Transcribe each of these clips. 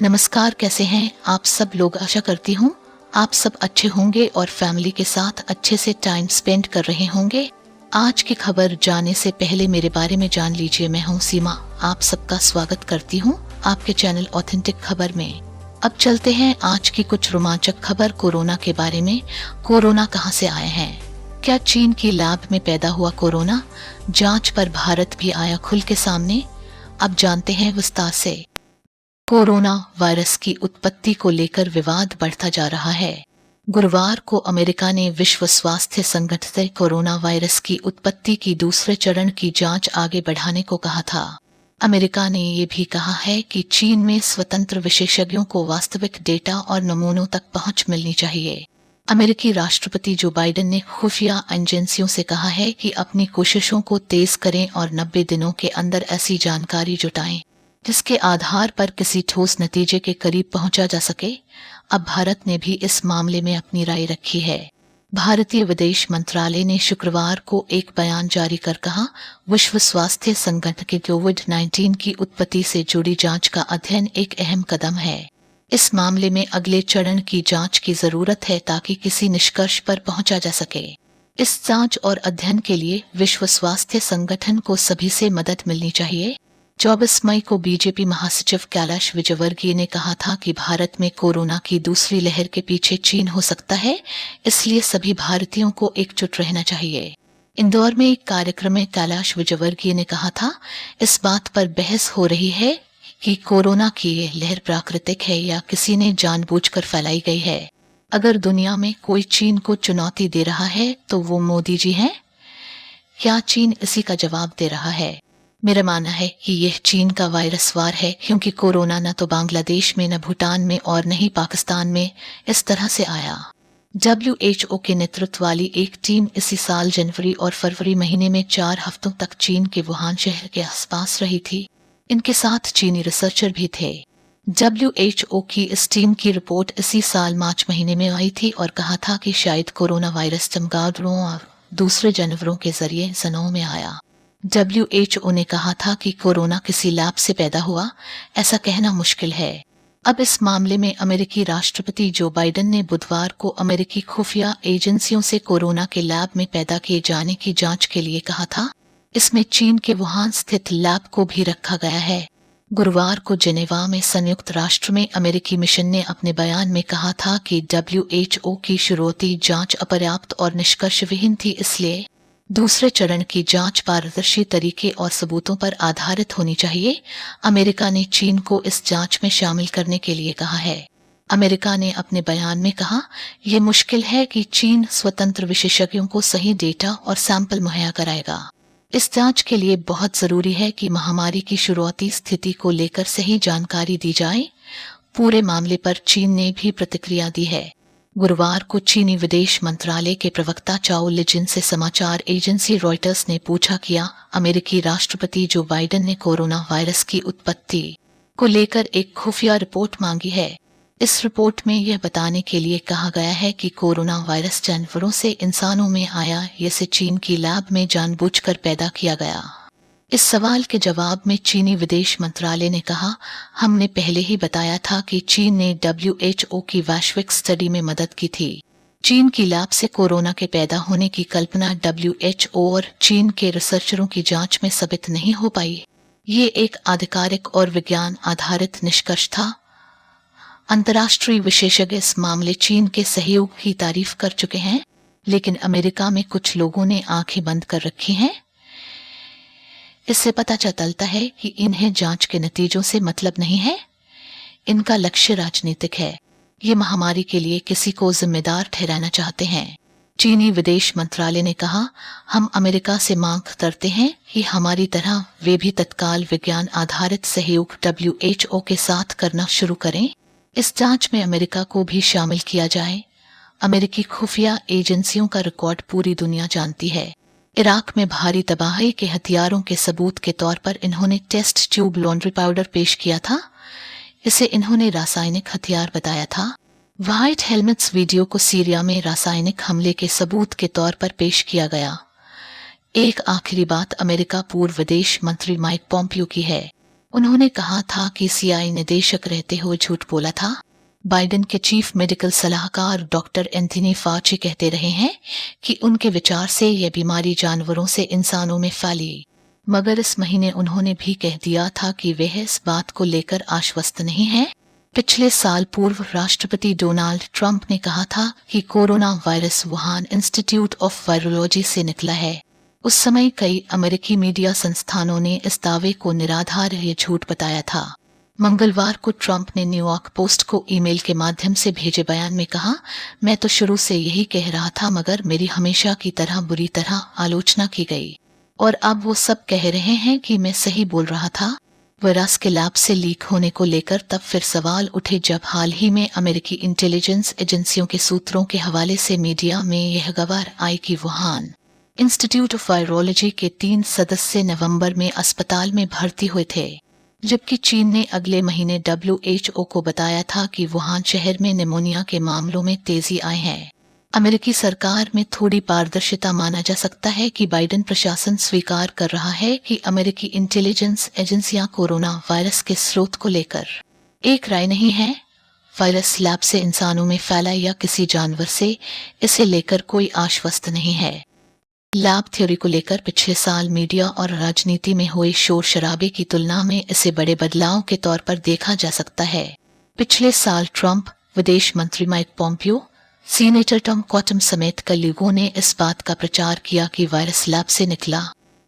नमस्कार, कैसे हैं आप सब लोग। आशा करती हूँ आप सब अच्छे होंगे और फैमिली के साथ अच्छे से टाइम स्पेंड कर रहे होंगे। आज की खबर जाने से पहले मेरे बारे में जान लीजिए। मैं हूँ सीमा, आप सबका स्वागत करती हूँ आपके चैनल ऑथेंटिक खबर में। अब चलते हैं आज की कुछ रोमांचक खबर कोरोना के बारे में। कोरोना कहाँ से आए हैं? क्या चीन की लैब में पैदा हुआ कोरोना? जांच पर भारत भी आया खुल के सामने। अब जानते हैं विस्तार से। कोरोना वायरस की उत्पत्ति को लेकर विवाद बढ़ता जा रहा है। गुरुवार को अमेरिका ने विश्व स्वास्थ्य संगठन से कोरोना वायरस की उत्पत्ति की दूसरे चरण की जांच आगे बढ़ाने को कहा था। अमेरिका ने ये भी कहा है कि चीन में स्वतंत्र विशेषज्ञों को वास्तविक डेटा और नमूनों तक पहुंच मिलनी चाहिए। अमेरिकी राष्ट्रपति जो बाइडेन ने खुफिया एजेंसियों से कहा है कि अपनी कोशिशों को तेज करें और 90 दिनों के अंदर ऐसी जानकारी जुटाएं जिसके आधार पर किसी ठोस नतीजे के करीब पहुंचा जा सके। अब भारत ने भी इस मामले में अपनी राय रखी है। भारतीय विदेश मंत्रालय ने शुक्रवार को एक बयान जारी कर कहा, विश्व स्वास्थ्य संगठन के कोविड-19 की उत्पत्ति से जुड़ी जांच का अध्ययन एक अहम कदम है। इस मामले में अगले चरण की जांच की जरूरत है ताकि किसी निष्कर्ष पर पहुंचा जा सके। इस जांच और अध्ययन के लिए विश्व स्वास्थ्य संगठन को सभी से मदद मिलनी चाहिए। 24 मई को बीजेपी महासचिव कैलाश विजयवर्गीय ने कहा था कि भारत में कोरोना की दूसरी लहर के पीछे चीन हो सकता है, इसलिए सभी भारतीयों को एकजुट रहना चाहिए। इंदौर में एक कार्यक्रम में कैलाश विजयवर्गीय ने कहा था, इस बात पर बहस हो रही है कि कोरोना की ये लहर प्राकृतिक है या किसी ने जानबूझकर फैलाई गई है। अगर दुनिया में कोई चीन को चुनौती दे रहा है तो वो मोदी जी हैं। क्या चीन इसी का जवाब दे रहा है? मेरा मानना है कि यह चीन का वायरस वार है, क्योंकि कोरोना न तो बांग्लादेश में, न भूटान में और न ही पाकिस्तान में इस तरह से आया। WHO के नेतृत्व वाली एक टीम इसी साल जनवरी और फरवरी महीने में 4 हफ्तों तक चीन के वुहान शहर के आसपास रही थी। इनके साथ चीनी रिसर्चर भी थे। WHO की इस टीम की रिपोर्ट इसी साल मार्च महीने में आई थी और कहा था कि शायद कोरोना वायरस चमगादड़ों और दूसरे जानवरों के जरिए इंसानों में आया। WHO ने कहा था कि कोरोना किसी लैब से पैदा हुआ, ऐसा कहना मुश्किल है। अब इस मामले में अमेरिकी राष्ट्रपति जो बाइडेन ने बुधवार को अमेरिकी खुफिया एजेंसियों से कोरोना के लैब में पैदा किए जाने की जांच के लिए कहा था। इसमें चीन के वुहान स्थित लैब को भी रखा गया है। गुरुवार को जेनेवा में संयुक्त राष्ट्र में अमेरिकी मिशन ने अपने बयान में कहा था कि WHO की शुरुआती जांच अपर्याप्त और निष्कर्ष विहीन थी, इसलिए दूसरे चरण की जांच पारदर्शी तरीके और सबूतों पर आधारित होनी चाहिए। अमेरिका ने चीन को इस जांच में शामिल करने के लिए कहा है। अमेरिका ने अपने बयान में कहा, यह मुश्किल है कि चीन स्वतंत्र विशेषज्ञों को सही डेटा और सैंपल मुहैया कराएगा। इस जांच के लिए बहुत जरूरी है कि महामारी की शुरुआती स्थिति को लेकर सही जानकारी दी जाए। पूरे मामले पर चीन ने भी प्रतिक्रिया दी है। गुरुवार को चीनी विदेश मंत्रालय के प्रवक्ता चाओ लिजिन से समाचार एजेंसी रॉयटर्स ने पूछा किया, अमेरिकी राष्ट्रपति जो बाइडेन ने कोरोना वायरस की उत्पत्ति को लेकर एक खुफिया रिपोर्ट मांगी है। इस रिपोर्ट में यह बताने के लिए कहा गया है कि कोरोना वायरस जानवरों से इंसानों में आया, इसे चीन की लैब में जानबूझकर पैदा किया गया। इस सवाल के जवाब में चीनी विदेश मंत्रालय ने कहा, हमने पहले ही बताया था कि चीन ने WHO की वैश्विक स्टडी में मदद की थी। चीन की लैब से कोरोना के पैदा होने की कल्पना WHO और चीन के रिसर्चरों की जांच में साबित नहीं हो पाई। ये एक आधिकारिक और विज्ञान आधारित निष्कर्ष था। अंतर्राष्ट्रीय विशेषज्ञ इस मामले चीन के सहयोग की तारीफ कर चुके हैं, लेकिन अमेरिका में कुछ लोगों ने आंखें बंद कर रखी हैं। इससे पता चलता है कि इन्हें जांच के नतीजों से मतलब नहीं है। इनका लक्ष्य राजनीतिक है। ये महामारी के लिए किसी को जिम्मेदार ठहराना चाहते हैं। चीनी विदेश मंत्रालय ने कहा, हम अमेरिका से मांग करते हैं कि हमारी तरह वे भी तत्काल विज्ञान आधारित सहयोग WHO के साथ करना शुरू करें। इस जांच में अमेरिका को भी शामिल किया जाए। अमेरिकी खुफिया एजेंसियों का रिकॉर्ड पूरी दुनिया जानती है। इराक में भारी तबाही के हथियारों के सबूत के तौर पर इन्होंने टेस्ट ट्यूब लॉन्ड्री पाउडर पेश किया था। इसे इन्होंने रासायनिक हथियार बताया था। व्हाइट हेलमेट्स वीडियो को सीरिया में रासायनिक हमले के सबूत के तौर पर पेश किया गया। एक आखिरी बात अमेरिका पूर्व विदेश मंत्री माइक पोम्पियो की है। उन्होंने कहा था कि सीआईए निदेशक रहते हुए झूठ बोला था। बाइडेन के चीफ मेडिकल सलाहकार डॉक्टर एंथनी फाउची कहते रहे हैं कि उनके विचार से यह बीमारी जानवरों से इंसानों में फैली, मगर इस महीने उन्होंने भी कह दिया था कि वह इस बात को लेकर आश्वस्त नहीं है। पिछले साल पूर्व राष्ट्रपति डोनाल्ड ट्रंप ने कहा था कि corona virus Wuhan institute of virology से निकला है। उस समय कई अमेरिकी मीडिया संस्थानों ने इस दावे को निराधार या झूठ बताया था। मंगलवार को ट्रंप ने न्यूयॉर्क पोस्ट को ईमेल के माध्यम से भेजे बयान में कहा, मैं तो शुरू से यही कह रहा था, मगर मेरी हमेशा की तरह बुरी तरह आलोचना की गई और अब वो सब कह रहे हैं कि मैं सही बोल रहा था। वायरस के लैब से लीक होने को लेकर तब फिर सवाल उठे जब हाल ही में अमेरिकी इंटेलिजेंस एजेंसियों के सूत्रों के हवाले से मीडिया में यह खबर आई कि वुहान इंस्टीट्यूट ऑफ वायरोलॉजी के 3 सदस्य नवंबर में अस्पताल में भर्ती हुए थे, जबकि चीन ने अगले महीने WHO को बताया था कि वुहान शहर में निमोनिया के मामलों में तेजी आई है। अमेरिकी सरकार में थोड़ी पारदर्शिता माना जा सकता है कि बाइडेन प्रशासन स्वीकार कर रहा है कि अमेरिकी इंटेलिजेंस एजेंसियां कोरोना वायरस के स्रोत को लेकर एक राय नहीं है। वायरस लैब से इंसानों में फैला या किसी जानवर से, इसे लेकर कोई आश्वस्त नहीं है। लैब थ्योरी को लेकर पिछले साल मीडिया और राजनीति में हुए शोर शराबे की तुलना में इसे बड़े बदलाव के तौर पर देखा जा सकता है। पिछले साल ट्रंप, विदेश मंत्री Mike Pompeo, senator Tom cotton समेत कई लोगों ने इस बात का प्रचार किया कि वायरस लैब से निकला।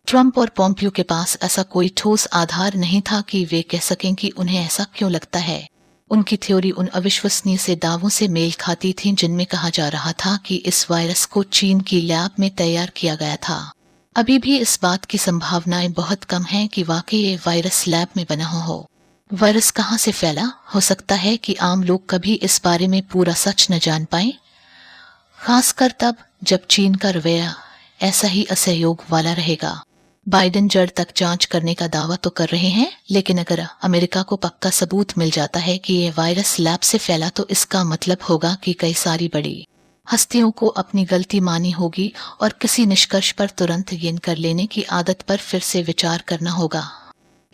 ट्रंप और पोम्पियो के पास ऐसा कोई ठोस आधार नहीं था कि वे कह सकें कि उन्हें ऐसा क्यों लगता है। उनकी थ्योरी उन अविश्वसनीय से दावों से मेल खाती थी जिनमें कहा जा रहा था कि इस वायरस को चीन की लैब में तैयार किया गया था। अभी भी इस बात की संभावनाएं बहुत कम हैं कि वाकई ये वायरस लैब में बना हो। वायरस कहां से फैला, हो सकता है कि आम लोग कभी इस बारे में पूरा सच न जान पाए, खासकर तब जब चीन का रवैया ऐसा ही असहयोग वाला रहेगा। बाइडेन जड़ तक जांच करने का दावा तो कर रहे हैं, लेकिन अगर अमेरिका को पक्का सबूत मिल जाता है कि यह वायरस लैब से फैला तो इसका मतलब होगा कि कई सारी बड़ी हस्तियों को अपनी गलती मानी होगी और किसी निष्कर्ष पर तुरंत यकीन कर लेने की आदत पर फिर से विचार करना होगा।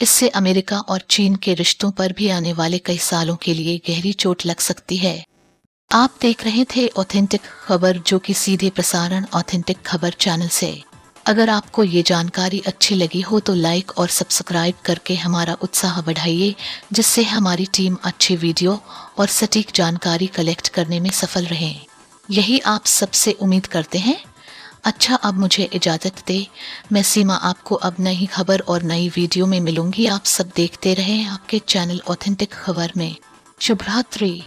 इससे अमेरिका और चीन के रिश्तों पर भी आने वाले कई सालों के लिए गहरी चोट लग सकती है। आप देख रहे थे ऑथेंटिक खबर, जो कि सीधे प्रसारण ऑथेंटिक खबर चैनल से। अगर आपको ये जानकारी अच्छी लगी हो तो लाइक और सब्सक्राइब करके हमारा उत्साह बढ़ाइए, जिससे हमारी टीम अच्छी वीडियो और सटीक जानकारी कलेक्ट करने में सफल रहे। यही आप सबसे उम्मीद करते हैं। अच्छा, अब मुझे इजाज़त दे। मैं सीमा आपको अब नई खबर और नई वीडियो में मिलूंगी। आप सब देखते रहें आपके चैनल ऑथेंटिक खबर में। शुभ रात्रि।